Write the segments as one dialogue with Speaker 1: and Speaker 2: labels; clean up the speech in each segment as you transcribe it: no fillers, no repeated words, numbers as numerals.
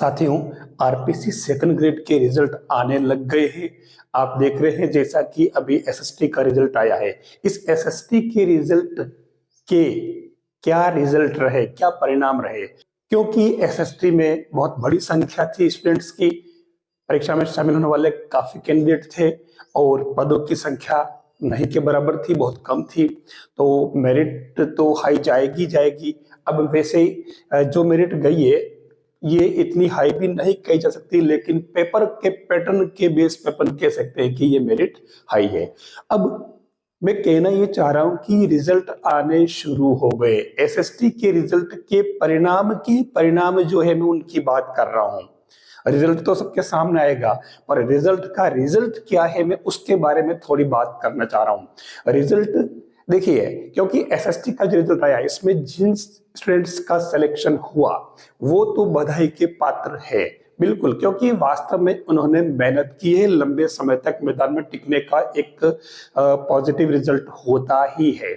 Speaker 1: साथियों, RPC second grade के result आने लग गए हैं। आप देख रहे हैं जैसा कि अभी एसएसटी का रिजल्ट आया है। इस एसएसटी के रिजल्ट के क्या रिजल्ट रहे, क्या परिणाम रहे, क्योंकि एसएसटी में बहुत बड़ी संख्या थी स्टूडेंट्स की। परीक्षा में शामिल होने वाले काफी कैंडिडेट थे और पदों की संख्या नहीं के बराबर थी, बहुत कम थी। तो मेरिट तो हाई जाएगी जाएगी। अब वैसे ही जो मेरिट गई है ये इतनी हाई भी नहीं कही जा सकती, लेकिन पेपर के पैटर्न के बेस पे अपन कह सकते हैं कि ये मेरिट हाई है। अब मैं कहना ये चाह रहा हूं कि रिजल्ट आने शुरू हो गए। एसएसटी के रिजल्ट के परिणाम जो है मैं उनकी बात कर रहा हूं। रिजल्ट तो सबके सामने आएगा, पर रिजल्ट का रिजल्ट क्या है मैं उसके बारे में थोड़ी बात करना चाह रहा हूं। रिजल्ट देखिए, क्योंकि एसएसटी का जो रिजल्ट आया इसमें जिन स्टूडेंट्स का सिलेक्शन हुआ वो तो बधाई के पात्र है, बिल्कुल, क्योंकि वास्तव में उन्होंने मेहनत की है। लंबे समय तक मैदान में टिकने का एक पॉजिटिव रिजल्ट होता ही है।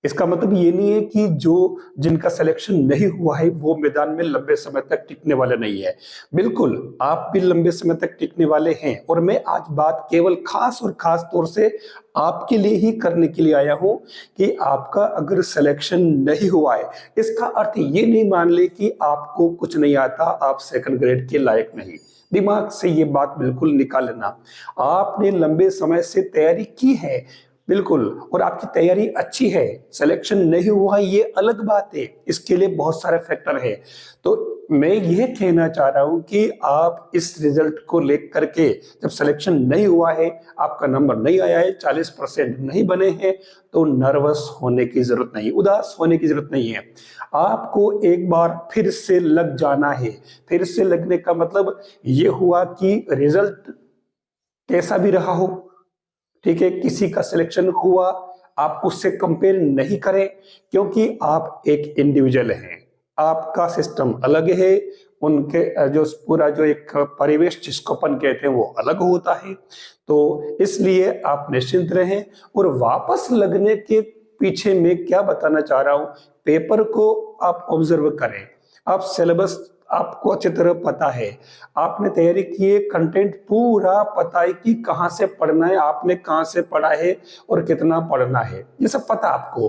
Speaker 1: इसका मतलब ये नहीं है कि जो जिनका सिलेक्शन नहीं हुआ है वो मैदान में लंबे समय तक टिकने वाले नहीं है। बिल्कुल, आप भी लंबे समय तक टिकने वाले हैं। और मैं आज बात केवल खास और खास तौर से आपके लिए ही करने के लिए आया हूं कि आपका अगर सिलेक्शन नहीं हुआ है, इसका अर्थ ये नहीं मान ले कि आपको कुछ नहीं आता, आप सेकंड ग्रेड के लायक नहीं। दिमाग से ये बात बिल्कुल निकाल लेना। आपने लंबे समय से तैयारी की है, बिल्कुल, और आपकी तैयारी अच्छी है। सिलेक्शन नहीं हुआ ये अलग बात है, इसके लिए बहुत सारे फैक्टर है। तो मैं यह कहना चाह रहा हूं कि आप इस रिजल्ट को लेकर के, जब सिलेक्शन नहीं हुआ है, आपका नंबर नहीं आया है, 40% नहीं बने हैं, तो नर्वस होने की जरूरत नहीं, उदास होने की जरूरत नहीं है। आपको एक बार फिर से लग जाना है। फिर से लगने का मतलब ये हुआ कि रिजल्ट कैसा भी रहा हो, ठीक है, किसी का सिलेक्शन हुआ, आप उससे कंपेयर नहीं करें, क्योंकि आप एक इंडिविजुअल हैं। आपका सिस्टम अलग है, उनके जो पूरा जो एक परिवेश जिसको अपन कहते हैं वो अलग होता है। तो इसलिए आप निश्चिंत रहें। और वापस लगने के पीछे मैं क्या बताना चाह रहा हूं, पेपर को आप ऑब्जर्व करें। आप सिलेबस आपको अच्छी तरह पता है, आपने तैयारी की है, कंटेंट पूरा पता है कि कहां से पढ़ना है, आपने कहां से पढ़ा है और कितना पढ़ना है, ये सब पता आपको।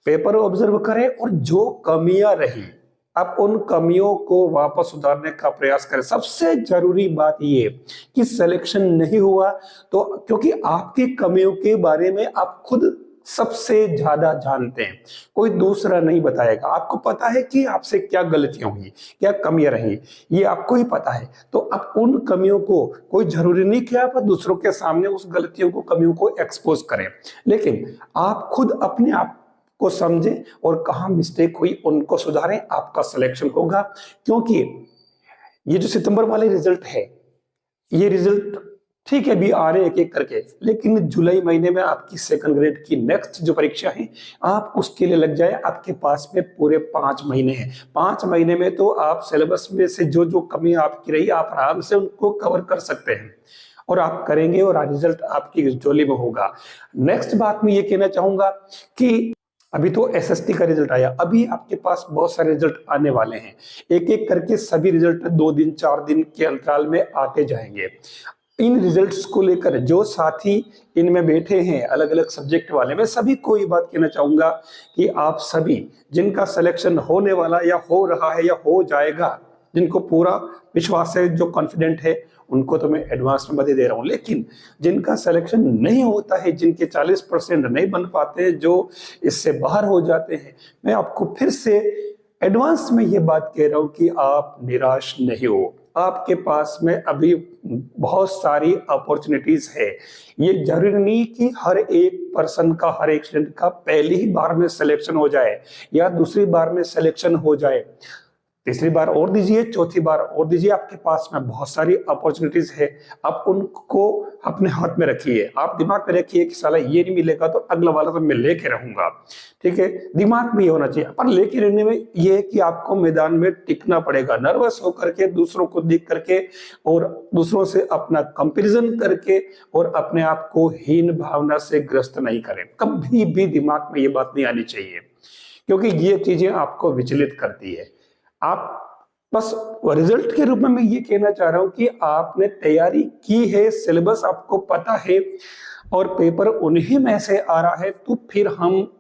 Speaker 1: पेपर ऑब्जर्व करें और जो कमियां रही आप उन कमियों को वापस सुधारने का प्रयास करें। सबसे जरूरी बात ये कि सिलेक्शन नहीं हुआ तो, क्योंकि आपकी कमियों के बारे में आप खुद सबसे ज्यादा जानते हैं, कोई दूसरा नहीं बताएगा। आपको पता है कि आपसे क्या गलतियां हुई, क्या कमियां रही, ये आपको ही पता है। तो आप उन कमियों को, कोई जरूरी नहीं कि आप दूसरों के सामने उस गलतियों को, कमियों को एक्सपोज करें, लेकिन आप खुद अपने आप को समझें और कहां मिस्टेक हुई उनको सुधारें, आपका सिलेक्शन होगा। क्योंकि ये जो सितंबर वाले रिजल्ट है, ये रिजल्ट ठीक है अभी आ रहे एक एक करके, लेकिन जुलाई महीने में आपकी सेकंड ग्रेड की नेक्स्ट जो परीक्षा है, आप उसके लिए लग जाए। आपके पास में पूरे 5 महीने हैं। 5 महीने में तो आप सिलेबस में से जो जो कमी आपकी रही, आप आराम से उनको कवर कर सकते हैं, और आप करेंगे और रिजल्ट आपकी झोली में होगा। नेक्स्ट बात मैं ये कहना चाहूंगा कि अभी तो एसएसटी का रिजल्ट आया, अभी आपके पास बहुत सारे रिजल्ट आने वाले हैं। एक एक करके सभी रिजल्ट 2 दिन 4 दिन के अंतराल में आते जाएंगे। इन रिजल्ट्स को लेकर जो साथी इनमें बैठे हैं अलग अलग सब्जेक्ट वाले, मैं सभी को ये बात कहना चाहूंगा कि आप सभी जिनका सिलेक्शन होने वाला या हो रहा है या हो जाएगा, जिनको पूरा विश्वास है, जो कॉन्फिडेंट है, उनको तो मैं एडवांस में बता दे रहा हूं। लेकिन जिनका सिलेक्शन नहीं होता है, जिनके 40% नहीं बन पाते, जो इससे बाहर हो जाते हैं, मैं आपको फिर से एडवांस में ये बात कह रहा हूं कि आप निराश नहीं हो। आपके पास में अभी बहुत सारी अपॉर्चुनिटीज है। ये जरूरी नहीं कि हर एक पर्सन का, हर एक स्टूडेंट का पहली ही बार में सिलेक्शन हो जाए या दूसरी बार में सिलेक्शन हो जाए। तीसरी बार और दीजिए, चौथी बार और दीजिए, आपके पास में बहुत सारी अपॉर्चुनिटीज है। आप उनको अपने हाथ में रखिए। आप दिमाग में रखिए कि साला ये नहीं मिलेगा तो अगला वाला तो मैं लेके रहूंगा, ठीक है, दिमाग में ये होना चाहिए। पर लेके रहने में ये है कि आपको मैदान में टिकना पड़ेगा, नर्वस होकर के, दूसरों को देख करके और दूसरों से अपना कंपैरिजन करके, और अपने आप को हीन भावना से ग्रस्त नहीं करें। कभी भी दिमाग में ये बात नहीं आनी चाहिए, क्योंकि ये चीजें आपको विचलित करती है। आप बस रिजल्ट के रूप में मैं ये कहना चाह रहा हूं कि आपने तैयारी की है, सिलेबस आपको पता है और पेपर उन्हीं में से आ रहा है, तो फिर हम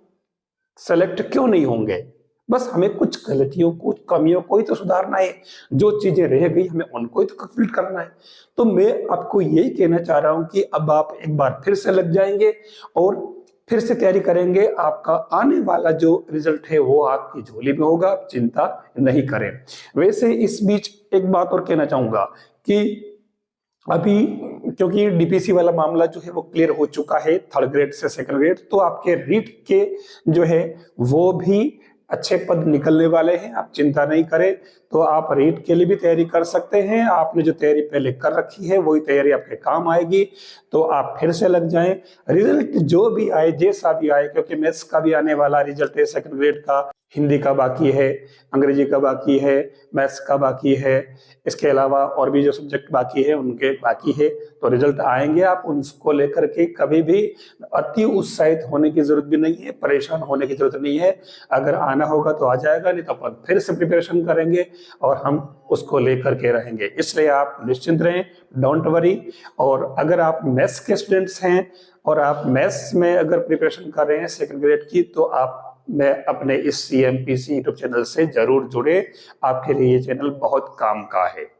Speaker 1: सेलेक्ट क्यों नहीं होंगे? बस हमें कुछ गलतियों को, कमियों को ही तो सुधारना है। जो चीजें रह गई हमें उनको ही तो कंप्लीट करना है। तो मैं आपको यही कहना चाह रहा हूं कि अब आप एक बार फिर से लग जाएंगे और फिर से तैयारी करेंगे। आपका आने वाला जो रिजल्ट है वो आपकी झोली में होगा, आप चिंता नहीं करें। वैसे इस बीच एक बात और कहना चाहूंगा कि अभी क्योंकि डीपीसी वाला मामला जो है वो क्लियर हो चुका है, थर्ड ग्रेड से सेकंड ग्रेड, तो आपके रीट के जो है वो भी अच्छे पद निकलने वाले हैं, आप चिंता नहीं करें। तो आप रीट के लिए भी तैयारी कर सकते हैं। आपने जो तैयारी पहले कर रखी है वही तैयारी आपके काम आएगी, तो आप फिर से लग जाएं। रिजल्ट जो भी आए, जैसा भी आए, क्योंकि मैथ्स का भी आने वाला रिजल्ट है सेकंड ग्रेड का, हिंदी का बाकी है, अंग्रेजी का बाकी है, मैथ्स का बाकी है, इसके अलावा और भी जो सब्जेक्ट बाकी है उनके बाकी है। तो रिजल्ट आएंगे, आप उनको लेकर के कभी भी अति उत्साहित होने की जरूरत भी नहीं है, परेशान होने की जरूरत नहीं है। अगर आना होगा तो आ जाएगा, नहीं तो अपन फिर से प्रिपरेशन करेंगे और हम उसको लेकर के रहेंगे। इसलिए आप निश्चिंत रहें, डोंट वरी। और अगर आप मैथ्स के स्टूडेंट्स हैं और आप मैथ्स में अगर प्रिपरेशन कर रहे हैं सेकंड ग्रेड की, तो आप मैं अपने इस CMPC यूट्यूब चैनल से जरूर जुड़े। आपके लिए ये चैनल बहुत काम का है।